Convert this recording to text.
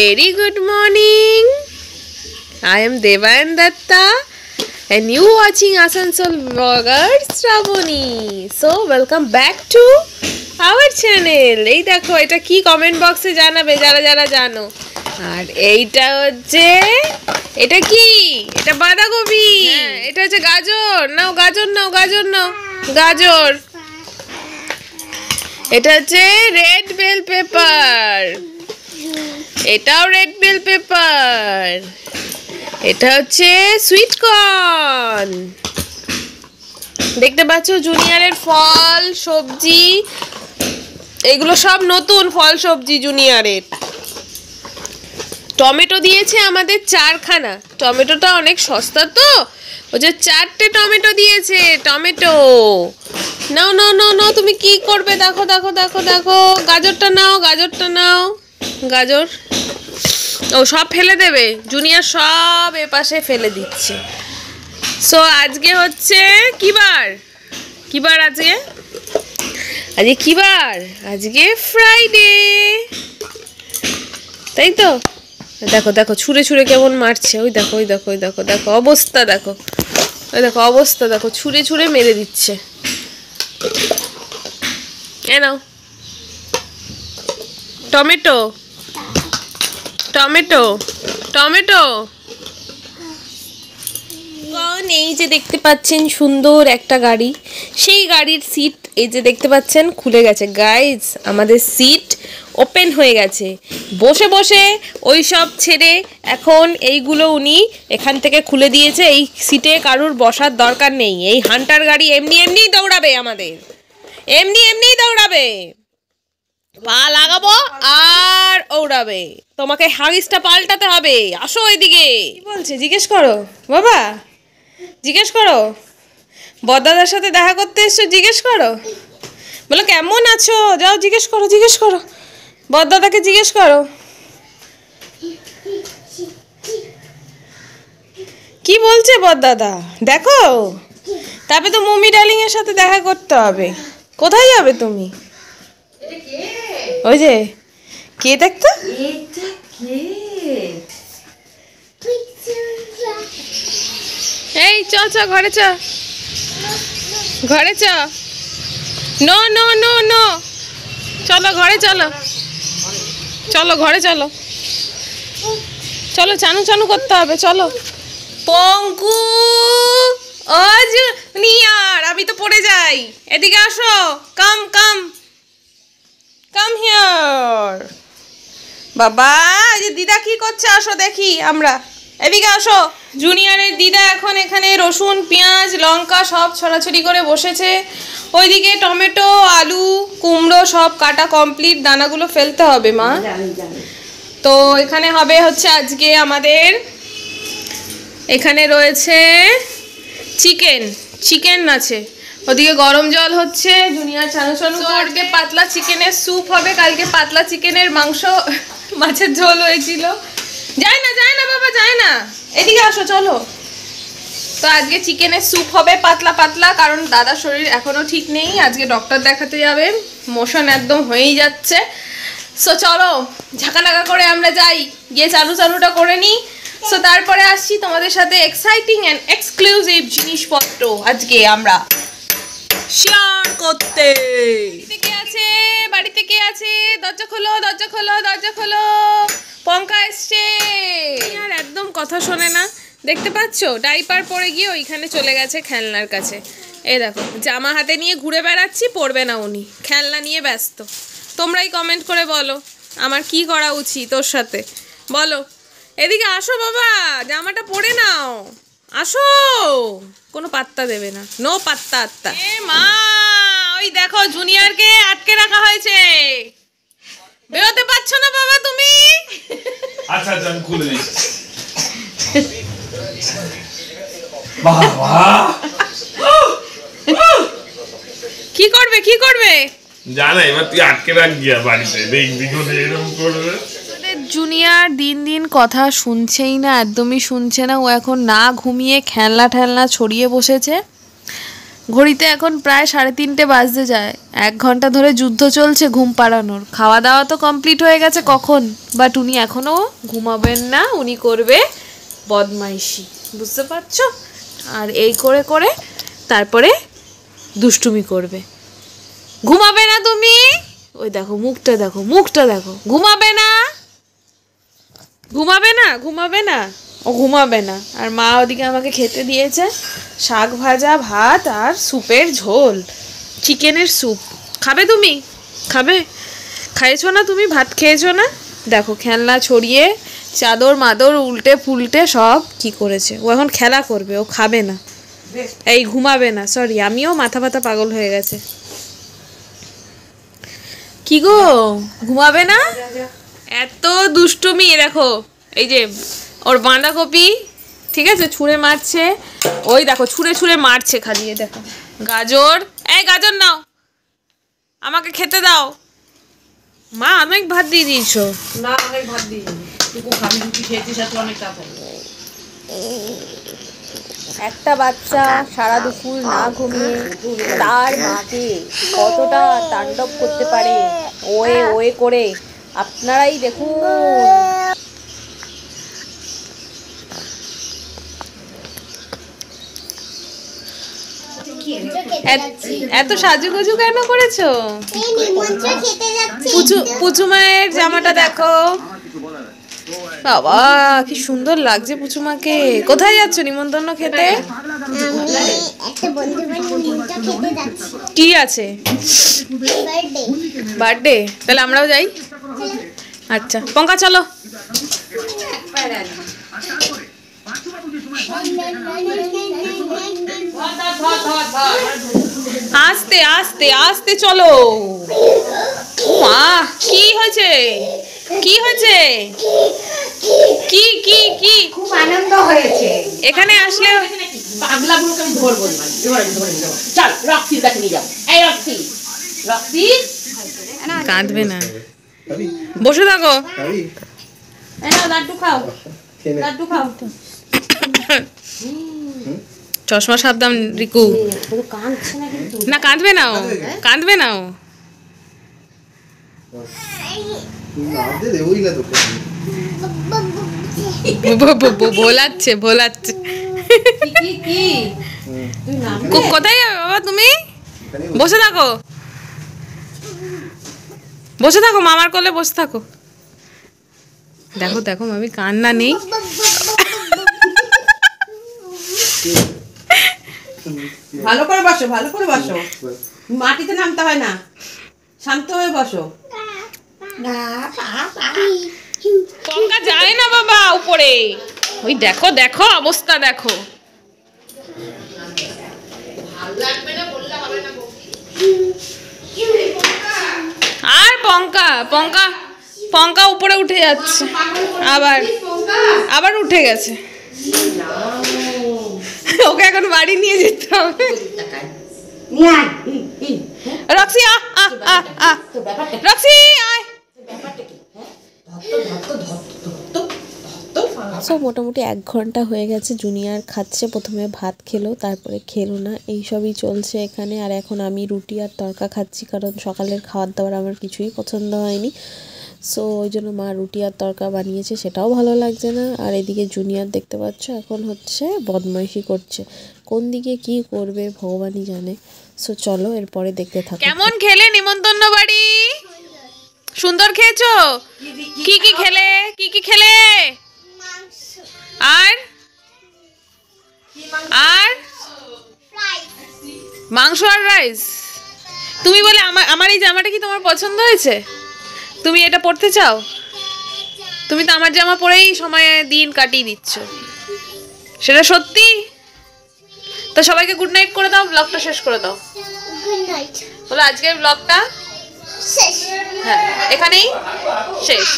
Very good morning. I am Devayan Datta and you watching Asansol Vloggers Shravani. So welcome back to our channel. এই দেখো এটা কি comment বক্সে জানাবে যারা যারা জানো। আর এইটা হচ্ছে এটা কি? এটা বাঁধাকপি। হ্যাঁ, এটা হচ্ছে গাজর। নাও গাজর নাও গাজর নাও গাজর। এটা হচ্ছে রেড বেল পেপার। এটাও রেড বেল পেপার। এটা হচ্ছে সুইট কর্ন। দেখতে পাচ্ছ জুনিয়রের ফল সবজি, এগুলো সব নতুন ফল সবজি জুনিয়রের। টমেটো দিয়েছে আমাদের 4খানা। টমেটোটা অনেক সস্তা তো, ওই যে 4টে টমেটো দিয়েছে। টমেটো নাও নাও নাও নাও, তুমি কি করবে? দেখো দেখো দেখো দেখো, গাজরটা নাও গাজরটা নাও গাজর। ও সব ফেলে দেবে, জুনিয়র সব এপাশে ফেলে দিচ্ছে। সো আজকে হচ্ছে কি বার? কি বার আজকে? আজকে কি বার? আজকে ফ্রাইডে, তাই তো? দেখো দেখো ছুঁড়ে ছুঁড়ে কেমন মারছে। ওই দেখো ওই দেখো ওই দেখো দেখো অবস্থা দেখো, ওই দেখো অবস্থা দেখো, ছুঁড়ে ছুঁড়ে মেরে দিচ্ছে। এ নাও টমেটো টমেটো টমেটো। এই যে দেখতে পাচ্ছেন সুন্দর একটা গাড়ি, সেই গাড়ির সিট এই যে দেখতে পাচ্ছেন খুলে গেছে। গাইজ আমাদের সিট ওপেন হয়ে গেছে। বসে বসে ওই সব ছেড়ে এখন এইগুলো উনি এখান থেকে খুলে দিয়েছে। এই সিটে কারুর বসার দরকার নেই। এই হান্টার গাড়ি এমনি এমনিই দৌড়াবে, আমাদের এমনি এমনিই দৌড়াবে। পা লাগাবো আর ওড়াবে। তোমাকে হাগিসটা পাল্টাতে হবে। আসো এদিকে। কি বলছে জিজ্ঞেস করো বাবা, জিজ্ঞেস করো। বড়দাদার সাথে দেখা করতে এসছো, জিজ্ঞেস করো। বলো কেমন আছো, যাও জিজ্ঞেস করো, জিজ্ঞেস করো বড়দাদাকে, জিজ্ঞেস করো কি বলছে বড়দাদা। দেখো তারপরে তো মমি ডার্লিং এর সাথে দেখা করতে হবে। কোথায় যাবে তুমি? ওই যে কে দেখতো, এই চ চ ঘরে চ, ঘরে চ। নো নো নো নো, চলো ঘরে চলো, চলো ঘরে চলো, চলো চানু চানু করতে হবে, চলো। পঙ্কু ও জুনিয়র, আমি তো পড়ে যাই। এদিকে আসো, কাম কাম কাম হিয়ার। বাবা এই যে দিদা কি করছে, আসো দেখি আমরা। এদিকে আসো। জুনিয়রের দিদা এখন এখানে রসুন পেঁয়াজ লঙ্কা সব ছড়াছড়ি করে বসেছে। ওইদিকে টমেটো আলু কুমড়ো সব কাটা কমপ্লিট, দানাগুলো ফেলতে হবে মা। তো এখানে হবে হচ্ছে আজকে আমাদের এখানে রয়েছে চিকেন, চিকেন আছে। ওদিকে গরম জল হচ্ছে, জুনিয়র চানু চানু করবে। পাতলা চিকেনের স্যুপ হবে। কালকে পাতলা চিকেনের মাংস মাছের ঝোল হয়েছিল। যায় না যায় না বাবা যায় না, এদিকে আসো চলো। তো আজকে চিকেনের স্যুপ হবে পাতলা পাতলা, কারণ দাদার শরীর এখনো ঠিক নেই, আজকে ডক্টর দেখাতে যাবে। মোশন একদম হয়েই যাচ্ছে। সো চলো ঝাঁকানাকা করে আমরা যাই, গিয়ে চানু চানুটা করে নিই। সো তারপরে আসছি তোমাদের সাথে এক্সাইটিং অ্যান্ড এক্সক্লুসিভ জিনিসপত্র আজকে আমরা শেয়ার করতে। বাড়িতে কে আছে? বাড়িতে কে আছে? দরজা খোলো দরজা খোলো দরজা খোলো। পঙ্কা এসছে। আর একদম কথা শোনে না, দেখতে পাচ্ছ? ডাইপার পরে গিয়ে ওইখানে চলে গেছে খেলনার কাছে। এই দেখো জামা হাতে নিয়ে ঘুরে বেড়াচ্ছি, পরবে না উনি, খেলনা নিয়ে ব্যস্ত। তোমরাই কমেন্ট করে বলো আমার কি করা উচিত ওর সাথে, বলো। এদিকে আসো বাবা, জামাটা পরে নাও, আসো। কোনো পাত্তা দেবে না, নো পাত্তা আত্তা। এ মা ওই দেখো জুনিয়রকে আটকে রাখা হয়েছে, বেরোতে পারছো না বাবা তুমি। আচ্ছা আচ্ছা আমি খুলে দিচ্ছি। বাবা কি করবে কি করবে জানা, এবার তুই আটকে রাখ গিয়া বাড়িতে, দেখবি কোথায় এরকম করবে। জুনিয়র দিন দিন কথা শুনছেই না, একদমই শুনছে না। ও এখন না ঘুমিয়ে খেলনা ঠেলনা ছড়িয়ে বসেছে। ঘড়িতে এখন প্রায় 3:30 বাজতে যায়। 1 ঘন্টা ধরে যুদ্ধ চলছে ঘুম পাড়ানোর। খাওয়া দাওয়া তো কমপ্লিট হয়ে গেছে কখন, বাট উনি এখনও ঘুমাবেন না, উনি করবে বদমাইশি, বুঝতে পারছো? আর এই করে করে তারপরে দুষ্টুমি করবে। ঘুমাবে না তুমি? ওই দেখো মুখটা, দেখো মুখটা দেখো। ঘুমাবে না, ঘুমাবে না, ঘুমাবে না, ও ঘুমাবে না। আর মা ওদিকে আমাকে খেতে দিয়েছে শাক ভাজা, ভাত আর স্যুপের ঝোল, চিকেনের স্যুপ। খাবে তুমি? খাবে? খাইছো না তুমি? ভাত খেয়েছো না? দেখো খেলনা ছড়িয়ে চাদর মাদর উল্টে পুল্টে সব কি করেছে। ও এখন খেলা করবে, ও খাবে না, এই ঘুমাবে না। সরি, আমিও মাথা ব্যথা পাগল হয়ে গেছে। কি গো, ঘুমাবে না? এত দুষ্টুমি। দেখো এই যে ওর বাঁধাকপি, ঠিক আছে, ছুঁড়ে মারছে। ওই দেখো ছুঁড়ে ছুঁড়ে মারছে খালি। দেখো গাজর, এই গাজর নাও, আমাকে খেতে দাও। মা অনেক ভাত দিয়ে দিয়েছো। না, অনেক ভাত দিই, তুই খাবি, রুটি খেয়েছিস, এত অনেক তাড়াতাড়ি। একটা বাচ্চা সারা দুপুর না ঘুমিয়ে তার মাকে কতটা তাণ্ডব করতে পারে ওয়ে ওয়ে করে, আপনারাই দেখুন। এত সাজুগুজু কেন করেছো? পুচু মায়ের জামাটা দেখো, বাবা কি সুন্দর লাগছে পুচুমাকে। কোথায় যাচ্ছ নিমন্ত্রণ খেতে? কি আছে? বার্থডে? তাহলে আমরাও যাই। আচ্ছা পঙ্কা চলো। আস্তে আস্তে আস্তে চলো। মা কি হয়েছে? কি হয়েছে? কি কি কি? খুব আনন্দ হয়েছে এখানে আসলে। পাগলাগুলোকে আমি ধরবো না, চল রক্সির কাছে নিয়ে যাও। এই রক্সি, রক্সি কাঁদবে না, বসে থাকো। লাড্ডু খাও, লাড্ডু খাও। চশমা সাবধান রিকু। কাঁদছে না কিন্তু। না কাঁদবে না ও, কাঁদবে না ও। ভোলাচ্ছে ভোলাচ্ছে। কোথায় যাবে বাবা তুমি? বসে থাকো, বসে থাকো, মামার কোলে বসে থাকো। দেখো দেখো মামি কান্না নেই। ভালো করে বসো, ভালো করে বসো, মাটিতে নামতে হয় না, শান্ত হয়ে বসো। পঙ্কা যায় না বাবা উপরে। ওই দেখো দেখো অবস্থা দেখো। আর পঙ্কা পঙ্কা পঙ্কা উপরে উঠে যাচ্ছে, আবার আবার উঠে গেছে। ওকে এখন বাড়ি নিয়ে যেতে হবে। রক্সি আ আ আ আ, রক্সি আয়। সো মোটামুটি 1 ঘন্টা হয়ে গেছে। জুনিয়র খাচ্ছে, প্রথমে ভাত খেলো, তারপরে খেলো না, এইসবই চলছে এখানে। আর এখন আমি রুটি আর তড়কা খাচ্ছি, কারণ সকালের খাবার দাবার আমার কিছুই পছন্দ হয়নি। সো ওই জন্য মা রুটি আর তড়কা বানিয়েছে, সেটাও ভালো লাগছে না। আর এদিকে জুনিয়র দেখতে পাচ্ছ এখন হচ্ছে বদমাইশি করছে, কোন দিকে কি করবে ভগবানই জানে। সো চলো এরপরে দেখতে থাকো। কেমন খেলে নিমন্ত্রণ বাড়ি? সুন্দর খেয়েছো? কি কি খেলে? কি কি খেলে? আর আর মাংস আর রাইস। তুমি বলে আমার এই জামাটা কি তোমার পছন্দ হয়েছে? তুমি এটা পরতে চাও? তুমি তো আমার জামা পরেই সময় দিন কাটিয়ে দিচ্ছ, সেটা সত্যি? তো সবাইকে গুড নাইট করে দাও, ব্লগটা শেষ করে দাও। Good night. বলো আজকের ব্লগটা শেষ। হ্যাঁ এখানেই শেষ।